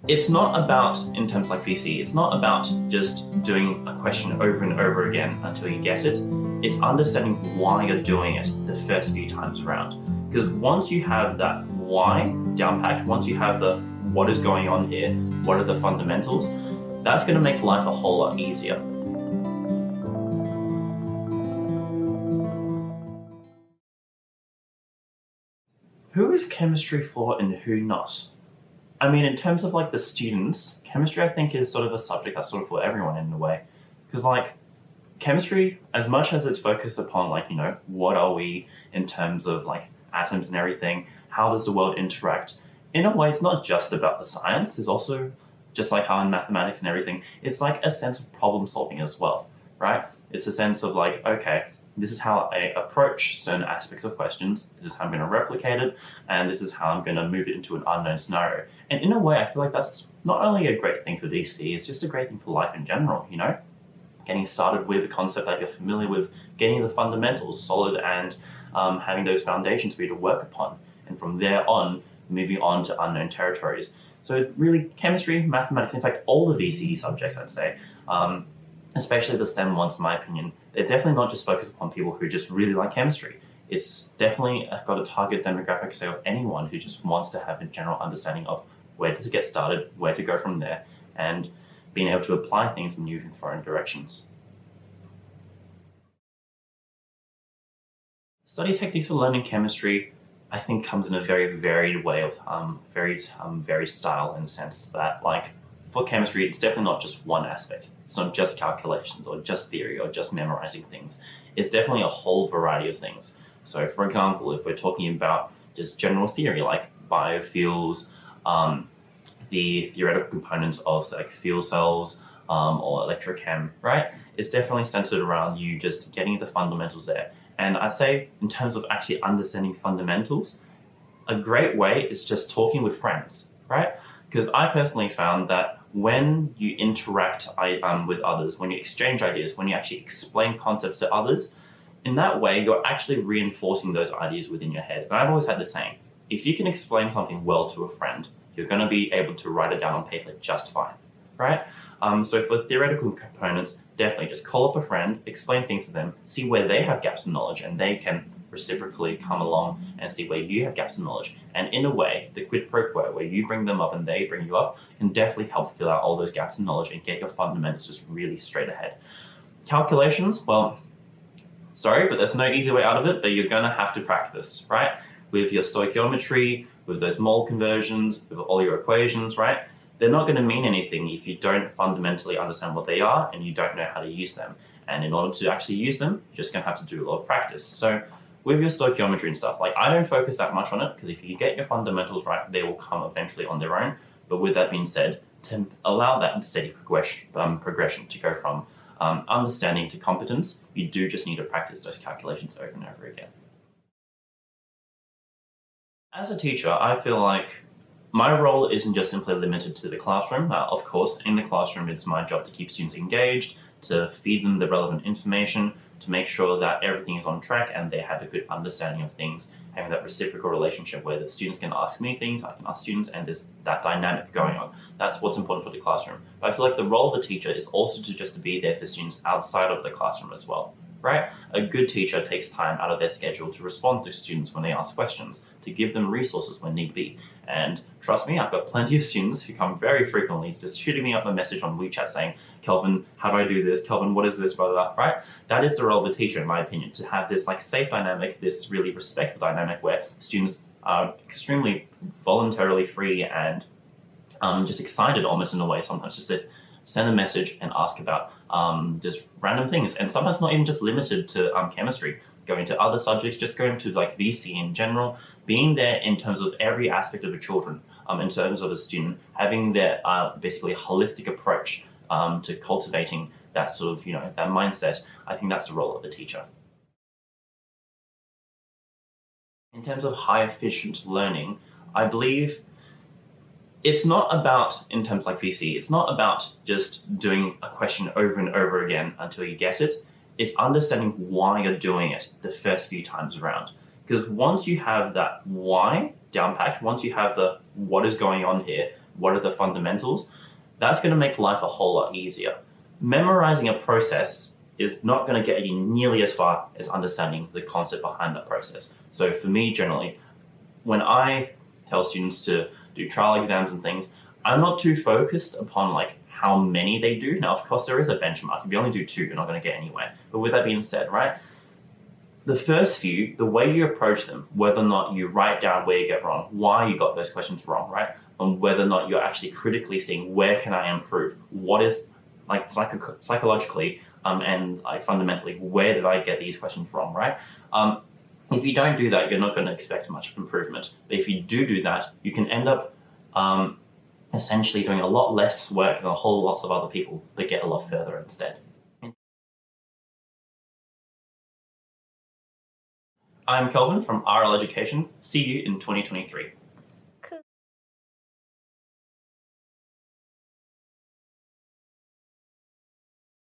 It's not about, in terms like VC, it's not about just doing a question over and over again until you get it. It's understanding why you're doing it the first few times around. Because once you have that why down packed, once you have the what is going on here, what are the fundamentals, that's going to make life a whole lot easier. Who is chemistry for and who not? I mean, in terms of like the students, chemistry I think is sort of a subject that's sort of for everyone in a way. Because like chemistry, as much as it's focused upon like, what are we in terms of like atoms and everything, how does the world interact? In a way, it's not just about the science, it's also just like how in mathematics and everything, it's like a sense of problem solving as well, right? It's a sense of like, okay, this is how I approach certain aspects of questions, this is how I'm going to replicate it, and this is how I'm going to move it into an unknown scenario. And in a way, I feel like that's not only a great thing for DC, it's just a great thing for life in general, Getting started with a concept that you're familiar with, getting the fundamentals solid and having those foundations for you to work upon. And from there on, moving on to unknown territories. So really, chemistry, mathematics, in fact, all the VCE subjects, I'd say, especially the STEM ones, in my opinion, they're definitely not just focused upon people who just really like chemistry. It's definitely got a target demographic, say, of anyone who just wants to have a general understanding of where to get started, where to go from there, and being able to apply things and move in foreign directions. Study techniques for learning chemistry, I think, comes in a very varied way of varied style, in the sense that, like, for chemistry, it's definitely not just one aspect. It's not just calculations or just theory or just memorizing things. It's definitely a whole variety of things. So, for example, if we're talking about just general theory like biofuels, the theoretical components of like fuel cells or electrochem, right? It's definitely centered around you just getting the fundamentals there. And I'd say in terms of actually understanding fundamentals, a great way is just talking with friends, right? Because I personally found that when you interact with others, when you exchange ideas, when you actually explain concepts to others, in that way, you're actually reinforcing those ideas within your head. And I've always had the same. If you can explain something well to a friend, you're going to be able to write it down on paper just fine, right? So for theoretical components, definitely just call up a friend, explain things to them, see where they have gaps in knowledge, and they can reciprocally come along and see where you have gaps in knowledge. And in a way, the quid pro quo, where you bring them up and they bring you up, can definitely help fill out all those gaps in knowledge and get your fundamentals just really straight ahead. Calculations, well, sorry, but there's no easy way out of it, but you're going to have to practice, right? With your stoichiometry, with those mole conversions, with all your equations, right? They're not going to mean anything if you don't fundamentally understand what they are and you don't know how to use them. And in order to actually use them, you're just going to have to do a lot of practice. So with your stoichiometry and stuff, like, I don't focus that much on it, because if you get your fundamentals right, they will come eventually on their own. But with that being said, to allow that steady progression to go from understanding to competence, you do just need to practice those calculations over and over again. As a teacher, I feel like my role isn't just simply limited to the classroom. Of course, in the classroom, it's my job to keep students engaged, to feed them the relevant information, to make sure that everything is on track and they have a good understanding of things, having that reciprocal relationship where the students can ask me things, I can ask students, and there's that dynamic going on. That's what's important for the classroom. But I feel like the role of the teacher is also to be there for students outside of the classroom as well, right? A good teacher takes time out of their schedule to respond to students when they ask questions, to give them resources when need be. And trust me, I've got plenty of students who come very frequently just shooting me up a message on WeChat saying, Kelvin, how do I do this? Kelvin, what is this, blah, blah, blah, right? That is the role of the teacher, in my opinion, to have this like safe dynamic, this really respectful dynamic where students are extremely voluntarily free and just excited almost in a way, sometimes just to send a message and ask about just random things. And sometimes not even just limited to chemistry, going to other subjects, just going to like VC in general, being there in terms of every aspect of the children, in terms of a student, having their basically a holistic approach to cultivating that sort of, that mindset. I think that's the role of the teacher. In terms of high efficient learning, I believe it's not about, in terms like VC, it's not about just doing a question over and over again until you get it. It's understanding why you're doing it the first few times around. Because once you have that why down packed, once you have the what is going on here, what are the fundamentals, that's going to make life a whole lot easier. Memorizing a process is not going to get you nearly as far as understanding the concept behind that process. So for me, generally, when I tell students to do trial exams and things, I'm not too focused upon like how many they do. Now, of course, there is a benchmark. If you only do 2, you're not going to get anywhere. But with that being said, right, the first few, the way you approach them, whether or not you write down where you get wrong, why you got those questions wrong, right, and whether or not you're actually critically seeing where can I improve, what is like psychologically and like fundamentally, where did I get these questions wrong, right? If you don't do that, you're not going to expect much improvement. But if you do that, you can end up essentially doing a lot less work than a whole lot of other people that get a lot further instead. I'm Kelvin from RL Education. See you in 2023.